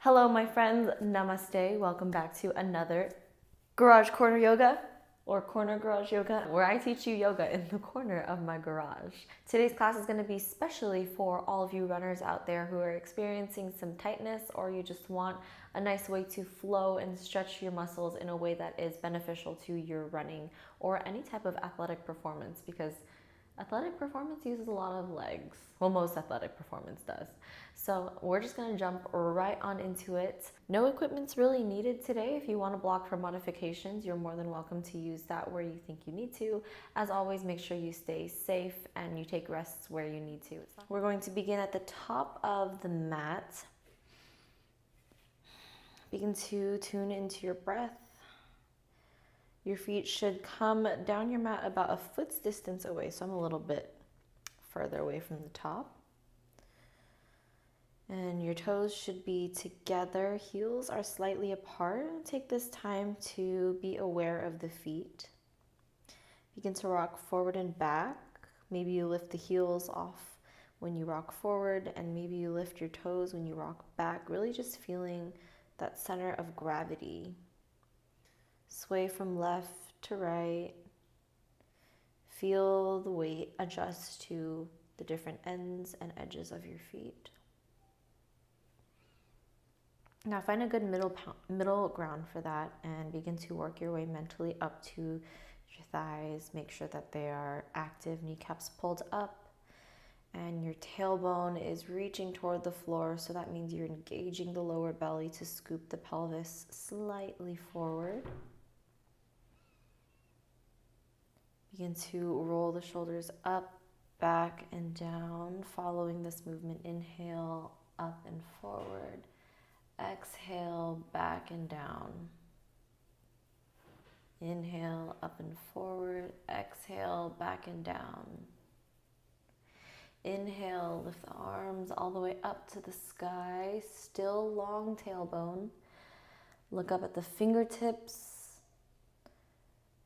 Hello, my friends. Namaste. Welcome back to another Garage Corner Yoga or Corner Garage Yoga, where I teach you yoga in the corner of my garage. Today's class is going to be specially for all of you runners out there who are experiencing some tightness, or you just want a nice way to flow and stretch your muscles in a way that is beneficial to your running or any type of athletic performance, because athletic performance uses a lot of legs. Well, most athletic performance does. So we're just gonna jump right on into it. No equipment's really needed today. If you wanna block for modifications, you're more than welcome to use that where you think you need to. As always, make sure you stay safe and you take rests where you need to. We're going to begin at the top of the mat. Begin to tune into your breath. Your feet should come down your mat about a foot's distance away, so I'm a little bit further away from the top. And your toes should be together, heels are slightly apart. Take this time to be aware of the feet. Begin to rock forward and back. Maybe you lift the heels off when you rock forward, and maybe you lift your toes when you rock back, really just feeling that center of gravity. Sway from left to right. Feel the weight adjust to the different ends and edges of your feet. Now find a good middle ground for that and begin to work your way mentally up to your thighs. Make sure that they are active, kneecaps pulled up, and your tailbone is reaching toward the floor, so that means you're engaging the lower belly to scoop the pelvis slightly forward. Begin to roll the shoulders up, back, and down, following this movement. Inhale, up and forward. Exhale, back and down. Inhale, up and forward. Exhale, back and down. Inhale, lift the arms all the way up to the sky. Still long tailbone. Look up at the fingertips.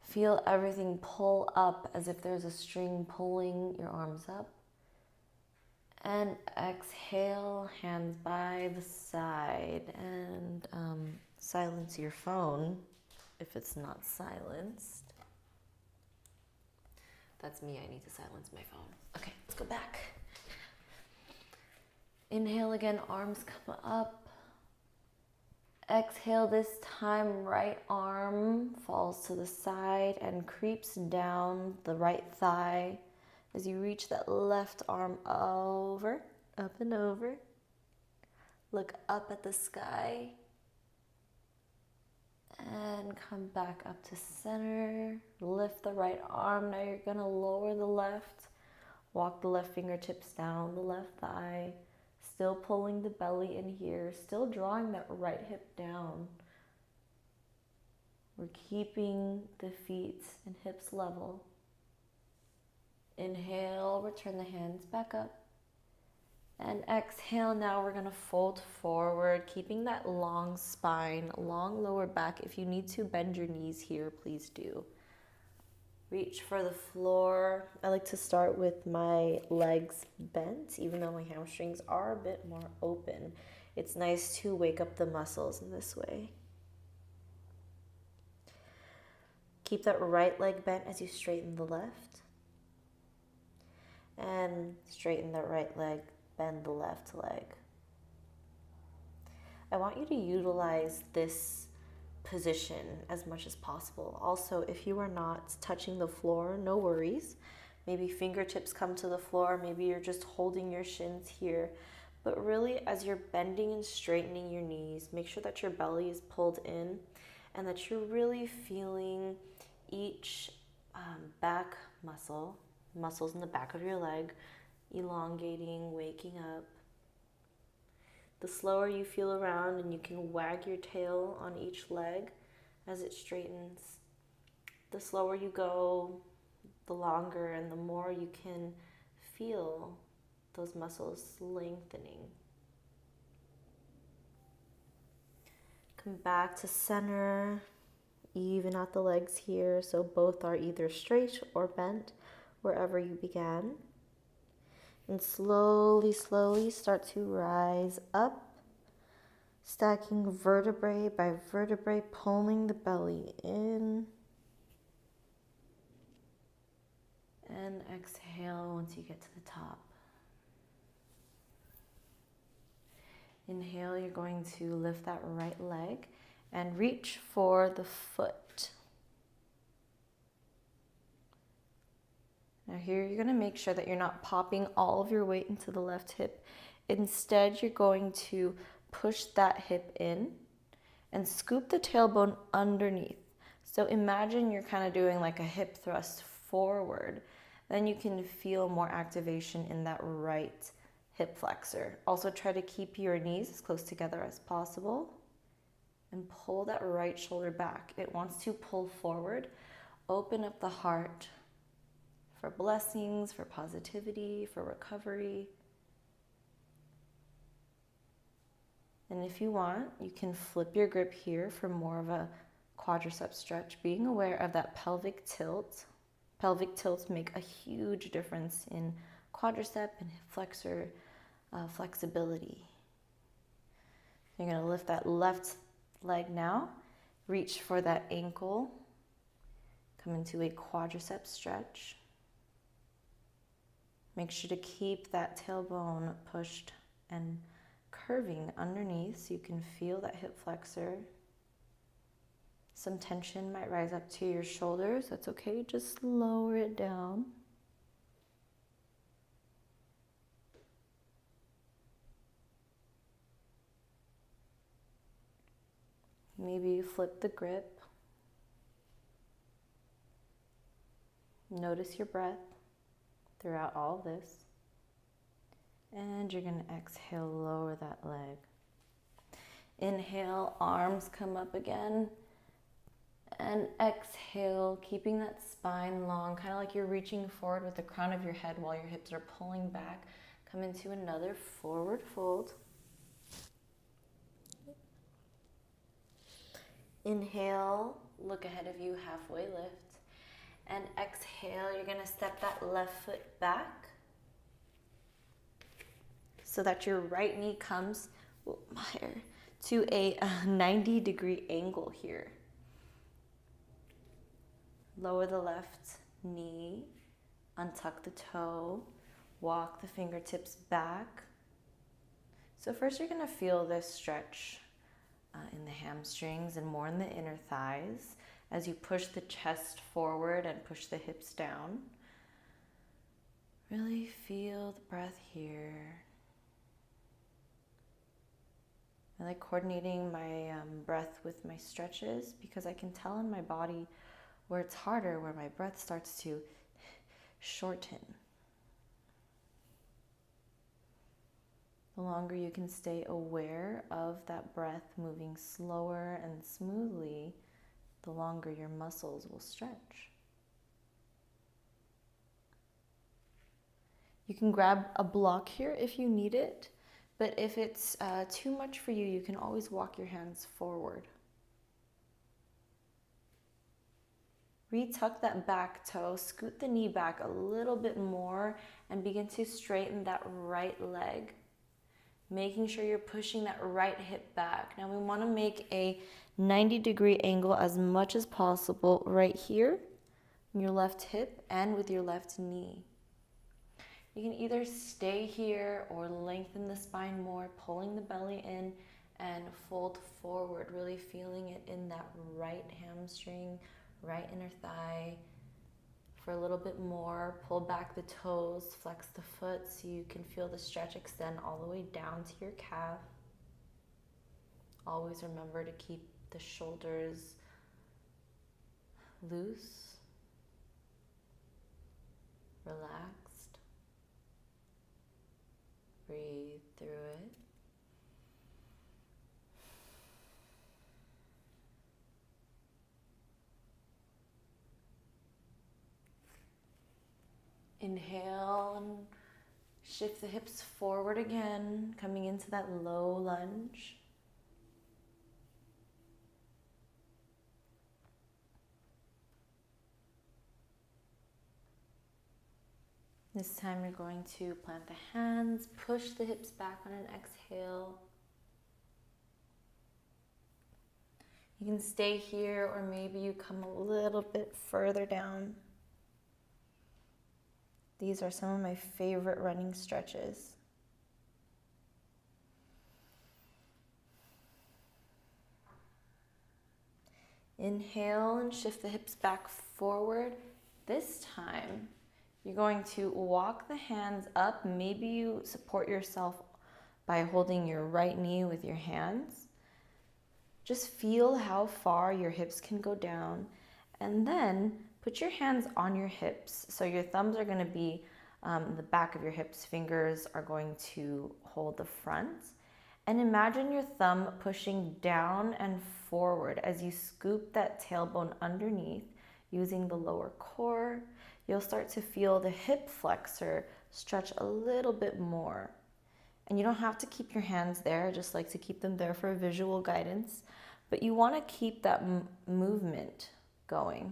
Feel everything pull up as if there's a string pulling your arms up. And exhale, hands by the side. And silence your phone if it's not silenced. That's me, I need to silence my phone. Okay, let's go back. Inhale again, arms come up. Exhale, this time right arm falls to the side and creeps down the right thigh as you reach that left arm over, up and over. Look up at the sky and come back up to center. Lift the right arm. Now you're gonna lower the left. Walk the left fingertips down the left thigh. Still pulling the belly in here, still drawing that right hip down. We're keeping the feet and hips level. Inhale, return the hands back up. And exhale, now we're gonna fold forward, keeping that long spine, long lower back. If you need to bend your knees here, please do. Reach for the floor. I like to start with my legs bent, even though my hamstrings are a bit more open. It's nice to wake up the muscles in this way. Keep that right leg bent as you straighten the left. And straighten that right leg, bend the left leg. I want you to utilize this position as much as possible. Also, if you are not touching the floor, no worries. Maybe fingertips come to the floor, maybe you're just holding your shins here. But really, as you're bending and straightening your knees, make sure that your belly is pulled in and that you're really feeling each back muscles in the back of your leg, elongating, waking up. The slower you feel around, and you can wag your tail on each leg as it straightens, the slower you go, the longer and the more you can feel those muscles lengthening. Come back to center, even out the legs here, so both are either straight or bent wherever you began. And slowly, slowly start to rise up Stacking vertebrae by vertebrae, pulling the belly in. And exhale once you get to the top. Inhale, you're going to lift that right leg and reach for the foot. Now here, you're going to make sure that you're not popping all of your weight into the left hip. Instead, you're going to push that hip in and scoop the tailbone underneath. So imagine you're kind of doing like a hip thrust forward. Then you can feel more activation in that right hip flexor. Also try to keep your knees as close together as possible and pull that right shoulder back. It wants to pull forward. Open up the heart for blessings, for positivity, for recovery. And if you want, you can flip your grip here for more of a quadricep stretch, being aware of that pelvic tilt. Pelvic tilts make a huge difference in quadricep and hip flexor flexibility. You're going to lift that left leg now, reach for that ankle, come into a quadricep stretch. Make sure to keep that tailbone pushed and curving underneath so you can feel that hip flexor. Some tension might rise up to your shoulders. That's okay, just lower it down. Maybe you flip the grip. Notice your breath throughout all this. And you're going to exhale, lower that leg. Inhale, arms come up again. And exhale, keeping that spine long, kind of like you're reaching forward with the crown of your head while your hips are pulling back. Come into another forward fold. Inhale, look ahead of you, halfway lift. And exhale, you're going to step that left foot back so that your right knee comes to a 90-degree angle here. Lower the left knee, untuck the toe, walk the fingertips back. So first you're going to feel this stretch in the hamstrings and more in the inner thighs as you push the chest forward and push the hips down. Really feel the breath here. I like coordinating my breath with my stretches because I can tell in my body where it's harder, where my breath starts to shorten. The longer you can stay aware of that breath moving slower and smoothly, the longer your muscles will stretch. You can grab a block here if you need it, but if it's too much for you, you can always walk your hands forward. Retuck that back toe, scoot the knee back a little bit more, and begin to straighten that right leg, making sure you're pushing that right hip back. Now we want to make a 90-degree angle as much as possible right here in your left hip and with your left knee. You can either stay here or lengthen the spine more, pulling the belly in and fold forward, really feeling it in that right hamstring, right inner thigh. For a little bit more, pull back the toes, flex the foot so you can feel the stretch extend all the way down to your calf. Always remember to keep the shoulders loose, relaxed. Breathe through it. Inhale and shift the hips forward again, coming into that low lunge. This time you're going to plant the hands, push the hips back on an exhale. You can stay here, or maybe you come a little bit further down. These are some of my favorite running stretches. Inhale and shift the hips back forward. This time, you're going to walk the hands up. Maybe you support yourself by holding your right knee with your hands. Just feel how far your hips can go down, and then put your hands on your hips. So your thumbs are going to be the back of your hips, fingers are going to hold the front. And imagine your thumb pushing down and forward as you scoop that tailbone underneath using the lower core. You'll start to feel the hip flexor stretch a little bit more. And you don't have to keep your hands there, I just like to keep them there for visual guidance. But you want to keep that movement going.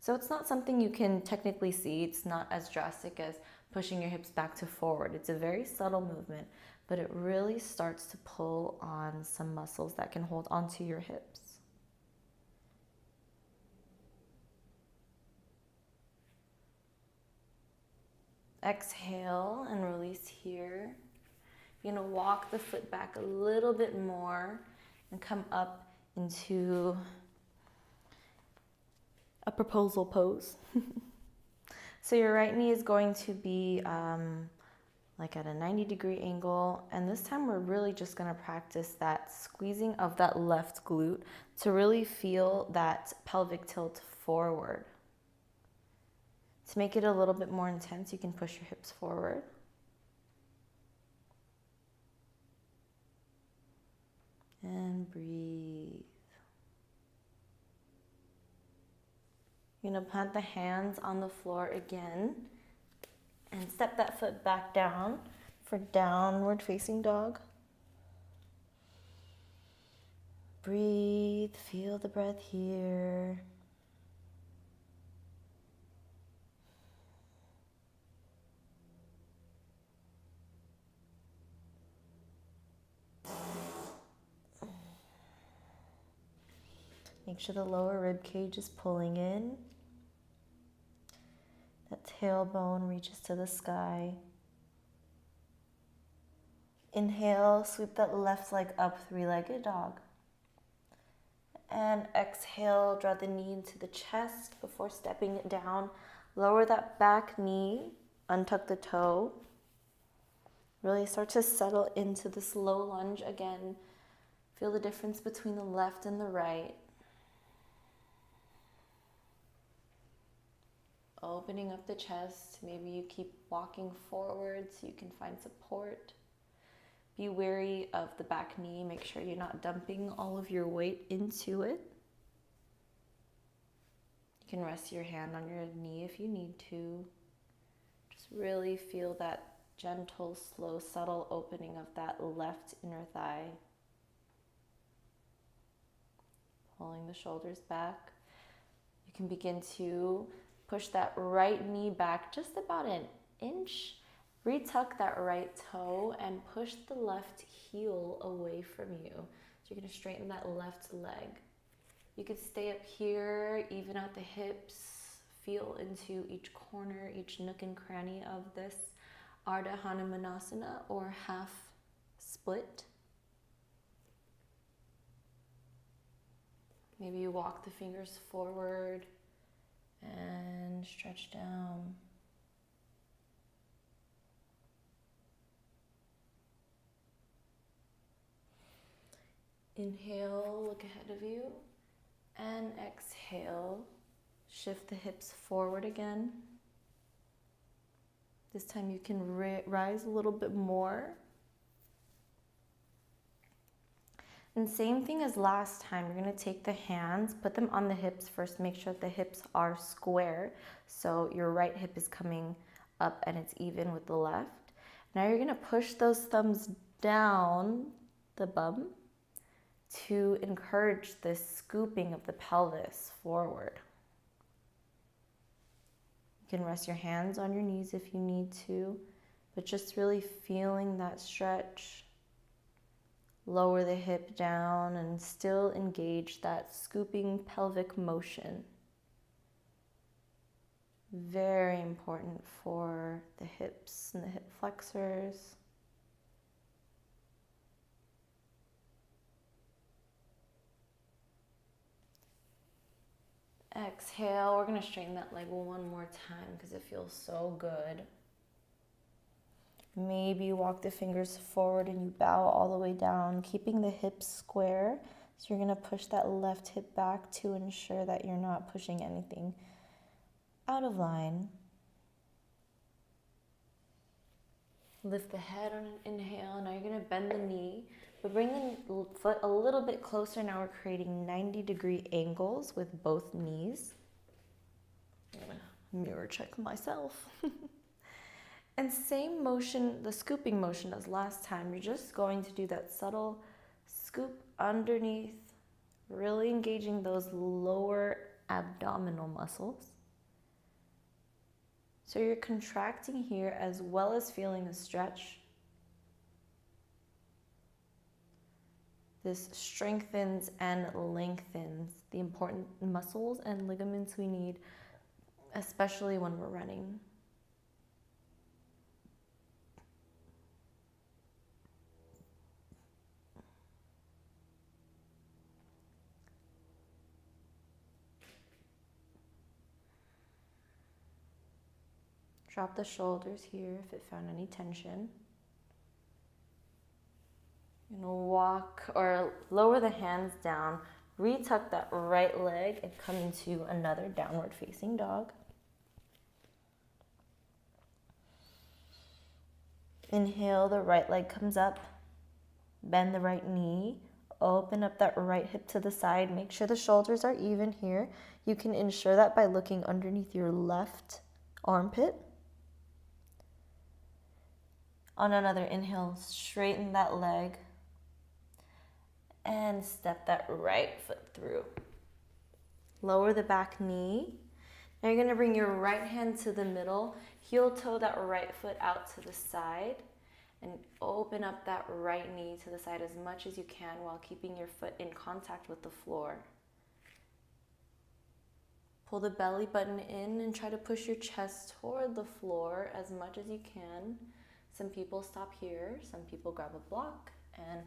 So it's not something you can technically see. It's not as drastic as pushing your hips back to forward. It's a very subtle movement, but it really starts to pull on some muscles that can hold onto your hips. Exhale and release here. You're going to walk the foot back a little bit more and come up into a proposal pose. So your right knee is going to be like at a 90-degree angle, and this time we're really just going to practice that squeezing of that left glute to really feel that pelvic tilt forward. To make it a little bit more intense, you can push your hips forward. And breathe. You're going to plant the hands on the floor again and step that foot back down for downward facing dog. Breathe, feel the breath here. Make sure the lower rib cage is pulling in. That tailbone reaches to the sky. Inhale, sweep that left leg up, three-legged dog. And exhale, draw the knee into the chest before stepping it down. Lower that back knee, untuck the toe. Really start to settle into this low lunge again. Feel the difference between the left and the right. Opening up the chest, maybe you keep walking forward so you can find support. Be wary of the back knee, make sure you're not dumping all of your weight into it. You can rest your hand on your knee if you need to. Just really feel that gentle, slow, subtle opening of that left inner thigh. Pulling the shoulders back. You can begin to push that right knee back just about an inch. Retuck that right toe and push the left heel away from you. So you're going to straighten that left leg. You could stay up here, even at the hips. Feel into each corner, each nook and cranny of this Ardha Hanumanasana or half split. Maybe you walk the fingers forward and stretch down. Inhale, look ahead of you, and exhale, shift the hips forward again. This time you can rise a little bit more. And same thing as last time, you're going to take the hands, put them on the hips first, make sure that the hips are square. So your right hip is coming up and it's even with the left. Now you're going to push those thumbs down the bum to encourage this scooping of the pelvis forward. You can rest your hands on your knees if you need to, but just really feeling that stretch. Lower the hip down and still engage that scooping pelvic motion. Very important for the hips and the hip flexors. Exhale, we're gonna straighten that leg one more time because it feels so good. Maybe you walk the fingers forward and you bow all the way down, keeping the hips square. So you're gonna push that left hip back to ensure that you're not pushing anything out of line. Lift the head on an inhale. Now you're gonna bend the knee, but bring the foot a little bit closer. Now we're creating 90-degree angles with both knees. I'm gonna mirror check myself. And same motion, the scooping motion as last time. You're just going to do that subtle scoop underneath, really engaging those lower abdominal muscles. So you're contracting here as well as feeling a stretch. This strengthens and lengthens the important muscles and ligaments we need, especially when we're running. Drop the shoulders here if it found any tension. You're gonna walk or lower the hands down, retuck that right leg and come into another downward facing dog. Inhale, the right leg comes up, bend the right knee, open up that right hip to the side. Make sure the shoulders are even here. You can ensure that by looking underneath your left armpit. On another inhale, straighten that leg and step that right foot through. Lower the back knee. Now you're gonna bring your right hand to the middle, heel toe that right foot out to the side, and open up that right knee to the side as much as you can while keeping your foot in contact with the floor. Pull the belly button in and try to push your chest toward the floor as much as you can. Some people stop here, some people grab a block, and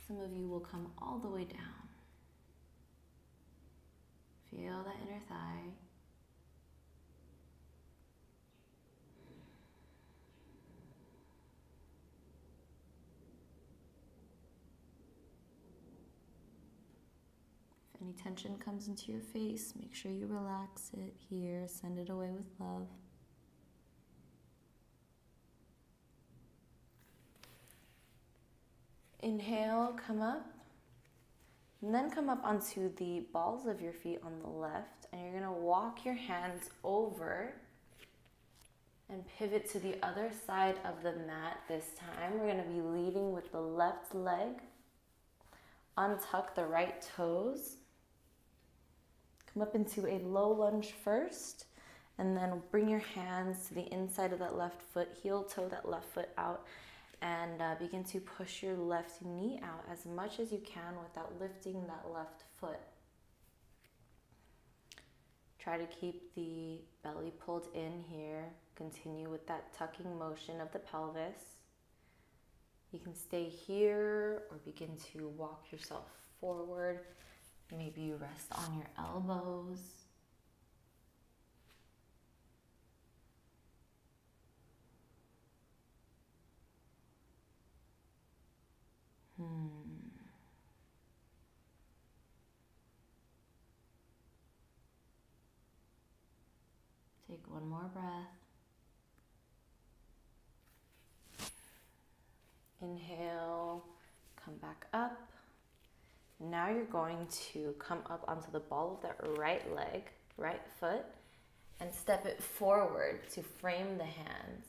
some of you will come all the way down. Feel that inner thigh. If any tension comes into your face, make sure you relax it here, send it away with love. Inhale, come up, and then come up onto the balls of your feet on the left, and you're gonna walk your hands over and pivot to the other side of the mat this time. We're gonna be leading with the left leg. Untuck the right toes. Come up into a low lunge first, and then bring your hands to the inside of that left foot, heel toe that left foot out, and begin to push your left knee out as much as you can without lifting that left foot. Try to keep the belly pulled in here. Continue with that tucking motion of the pelvis. You can stay here or begin to walk yourself forward. Maybe you rest on your elbows. Take one more breath. Inhale, come back up. Now you're going to come up onto the ball of that right leg, right foot, and step it forward to frame the hands.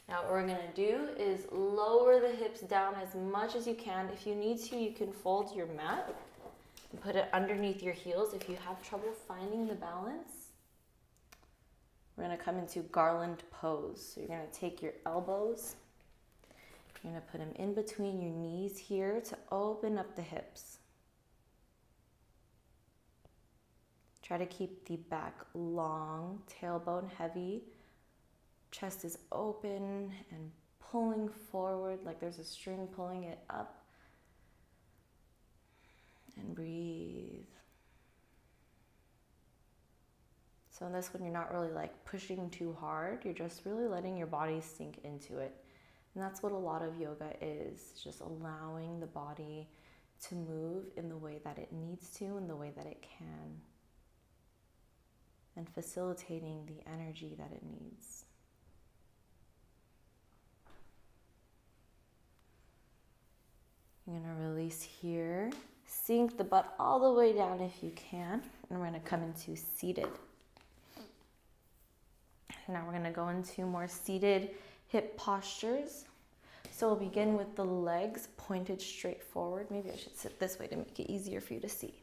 Now what we're gonna do is lower the hips down as much as you can. If you need to, you can fold your mat and put it underneath your heels if you have trouble finding the balance. We're gonna come into garland pose. So you're gonna take your elbows You're gonna put them in between your knees here to open up the hips. Try to keep the back long, tailbone heavy. Chest is open and pulling forward like there's a string pulling it up. And breathe. So in this one, you're not really like pushing too hard. You're just really letting your body sink into it. And that's what a lot of yoga is, just allowing the body to move in the way that it needs to, in the way that it can, and facilitating the energy that it needs. You're gonna release here. Sink the butt all the way down if you can. And we're gonna come into seated. Now we're gonna go into more seated hip postures. So we'll begin with the legs pointed straight forward. Maybe I should sit this way to make it easier for you to see.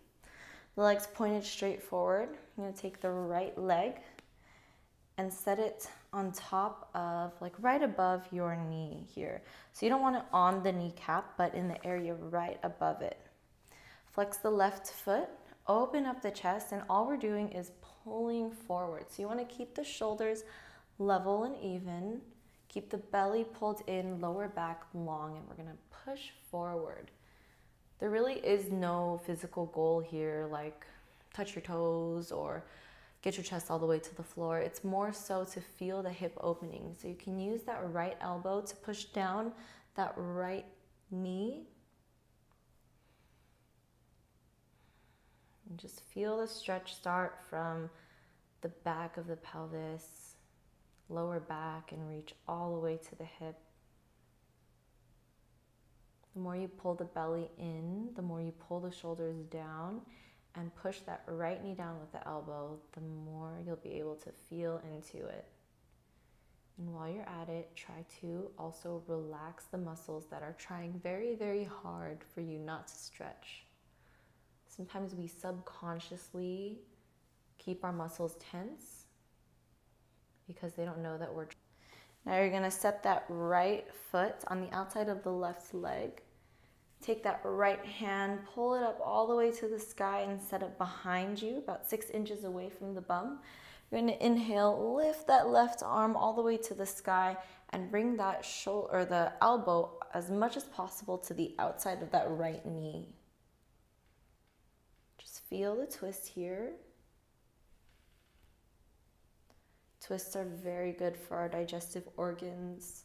The legs pointed straight forward. You're gonna take the right leg and set it on top of, like right above your knee here. So you don't want it on the kneecap, but in the area right above it. Flex the left foot, open up the chest, and all we're doing is pulling forward. So you want to keep the shoulders level and even. Keep the belly pulled in, lower back long, and we're going to push forward. There really is no physical goal here, like touch your toes or get your chest all the way to the floor. It's more so to feel the hip opening. So you can use that right elbow to push down that right knee. And just feel the stretch start from the back of the pelvis, lower back, and reach all the way to the hip. The more you pull the belly in, the more you pull the shoulders down and push that right knee down with the elbow, the more you'll be able to feel into it. And while you're at it, try to also relax the muscles that are trying very, very hard for you not to stretch. Sometimes we subconsciously keep our muscles tense because they don't know that we're. Now you're gonna set that right foot on the outside of the left leg. Take that right hand, pull it up all the way to the sky and set it behind you, about 6 inches away from the bum. You're gonna inhale, lift that left arm all the way to the sky and bring that shoulder or the elbow as much as possible to the outside of that right knee. Just feel the twist here. Twists are very good for our digestive organs.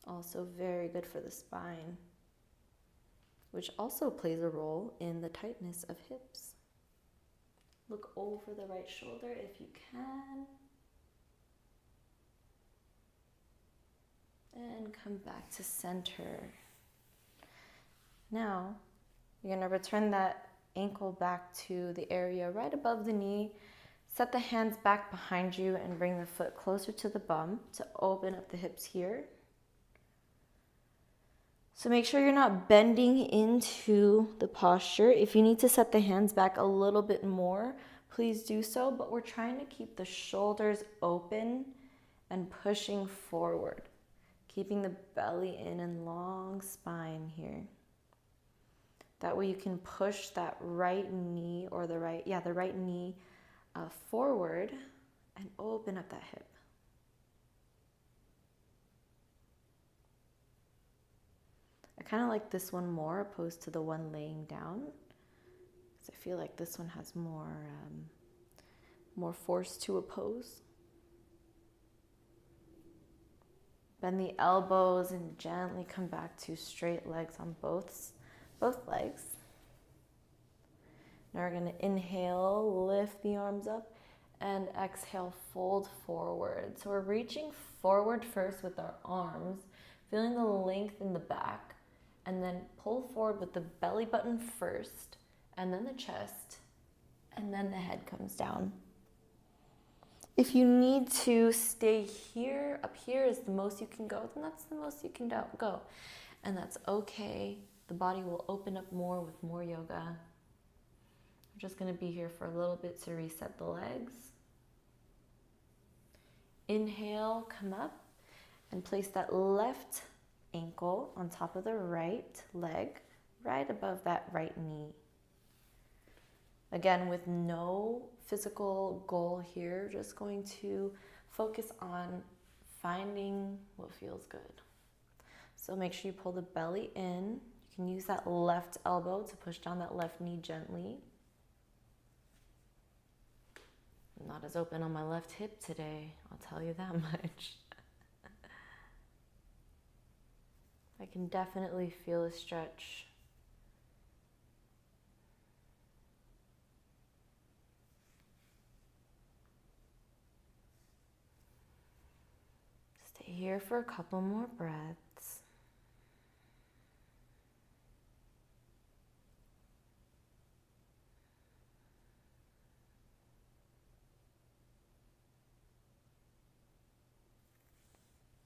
Also very good for the spine, which also plays a role in the tightness of hips. Look over the right shoulder if you can. And come back to center. Now, you're gonna return that ankle back to the area right above the knee. Set the hands back behind you and bring the foot closer to the bum to open up the hips here. So make sure you're not bending into the posture. If you need to set the hands back a little bit more, please do so, but we're trying to keep the shoulders open and pushing forward, keeping the belly in and long spine here. That way you can push that right knee or the right knee forward and open up that hip. I kind of like this one more opposed to the one laying down, because I feel like this one has more force to oppose. Bend the elbows and gently come back to straight legs on both legs. Now we're going to inhale, lift the arms up, and exhale, fold forward. So we're reaching forward first with our arms, feeling the length in the back. And then pull forward with the belly button first, and then the chest, and then the head comes down. If you need to stay here, up here is the most you can go, then that's the most you can go. And that's okay. The body will open up more with more yoga. We're just gonna be here for a little bit to reset the legs. Inhale, come up and place that left ankle on top of the right leg, right above that right knee. Again, with no physical goal here, just going to focus on finding what feels good. So make sure you pull the belly in. You can use that left elbow to push down that left knee gently. I'm not as open on my left hip today, I'll tell you that much. I can definitely feel a stretch. Stay here for a couple more breaths.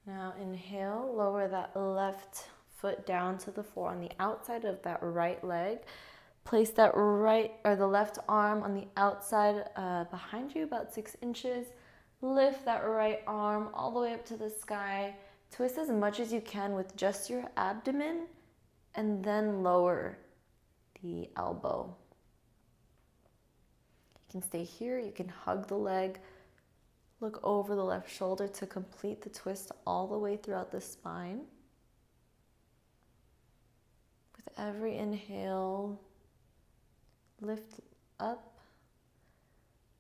Now inhale, lower that left foot down to the floor on the outside of that right leg. Place that right or the left arm on the outside behind you, about 6 inches. Lift that right arm all the way up to the sky. Twist as much as you can with just your abdomen, and then lower the elbow. You can stay here, you can hug the leg. Look over the left shoulder to complete the twist all the way throughout the spine. With every inhale, lift up,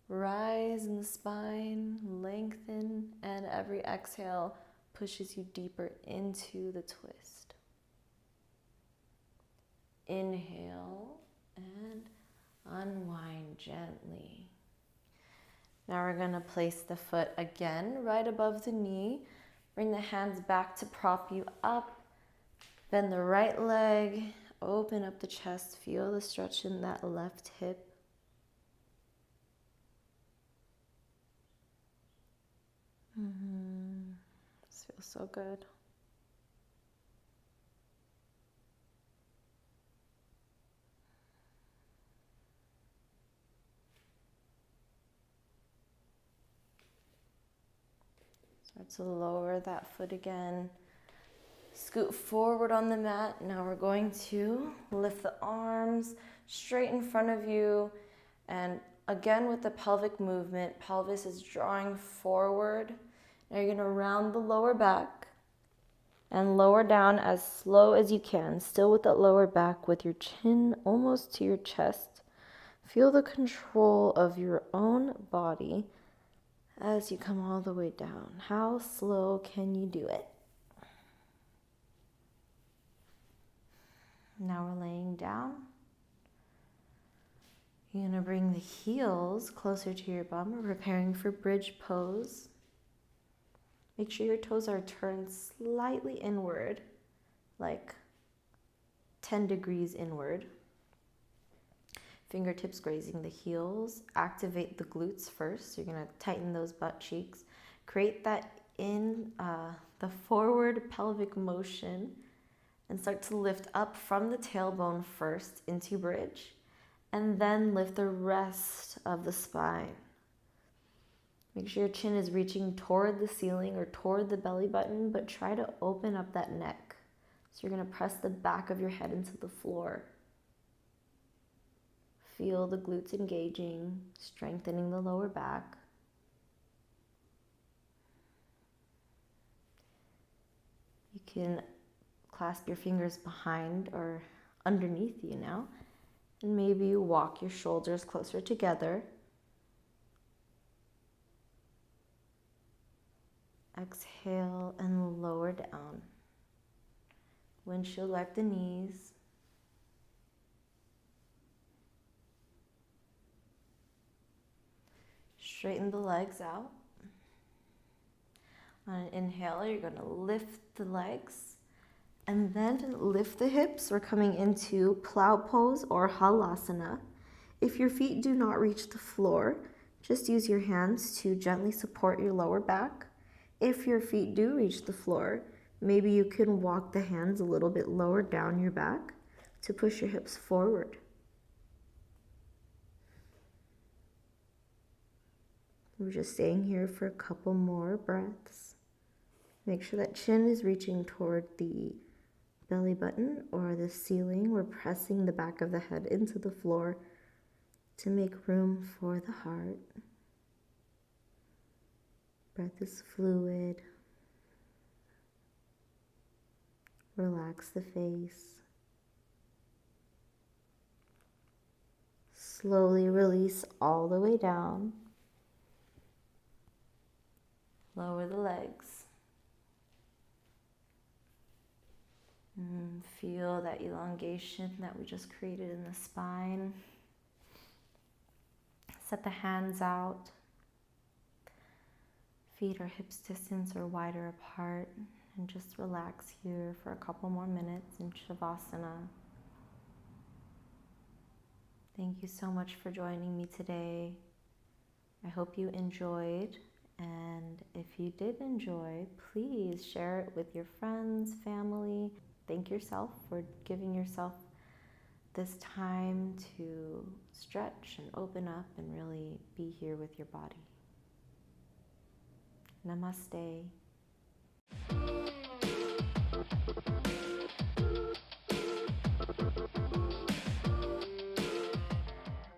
rise in the spine, lengthen, and every exhale pushes you deeper into the twist. Inhale and unwind gently. Now we're going to place the foot again right above the knee. Bring the hands back to prop you up. Bend the right leg, open up the chest, feel the stretch in that left hip. This feels so good. Start to lower that foot again. Scoot forward on the mat. Now we're going to lift the arms straight in front of you. And again with the pelvic movement, pelvis is drawing forward. Now you're going to round the lower back and lower down as slow as you can. Still with that lower back with your chin almost to your chest. Feel the control of your own body as you come all the way down. How slow can you do it? Now we're laying down. You're going to bring the heels closer to your bum. We're preparing for bridge pose. Make sure your toes are turned slightly inward, like 10 degrees inward. Fingertips grazing the heels. Activate the glutes first. So you're going to tighten those butt cheeks. Create that in the forward pelvic motion and start to lift up from the tailbone first into bridge, and then lift the rest of the spine. Make sure your chin is reaching toward the ceiling or toward the belly button, but try to open up that neck. So you're going to press the back of your head into the floor. Feel the glutes engaging, strengthening the lower back. You can clasp your fingers behind or underneath you now, and maybe you walk your shoulders closer together. Exhale and lower down. Windshield wipe the knees. Straighten the legs out. On an inhale, you're going to lift the legs and then lift the hips. We're coming into plow pose or halasana. If your feet do not reach the floor, just use your hands to gently support your lower back. If your feet do reach the floor, maybe you can walk the hands a little bit lower down your back to push your hips forward. We're just staying here for a couple more breaths. Make sure that chin is reaching toward the belly button or the ceiling. We're pressing the back of the head into the floor to make room for the heart. Breath is fluid. Relax the face. Slowly release all the way down. Lower the legs. And feel that elongation that we just created in the spine. Set the hands out. Feet are hips distance or wider apart. And just relax here for a couple more minutes in Shavasana. Thank you so much for joining me today. I hope you enjoyed. And if you did enjoy, please share it with your friends, family. Thank yourself for giving yourself this time to stretch and open up and really be here with your body. Namaste.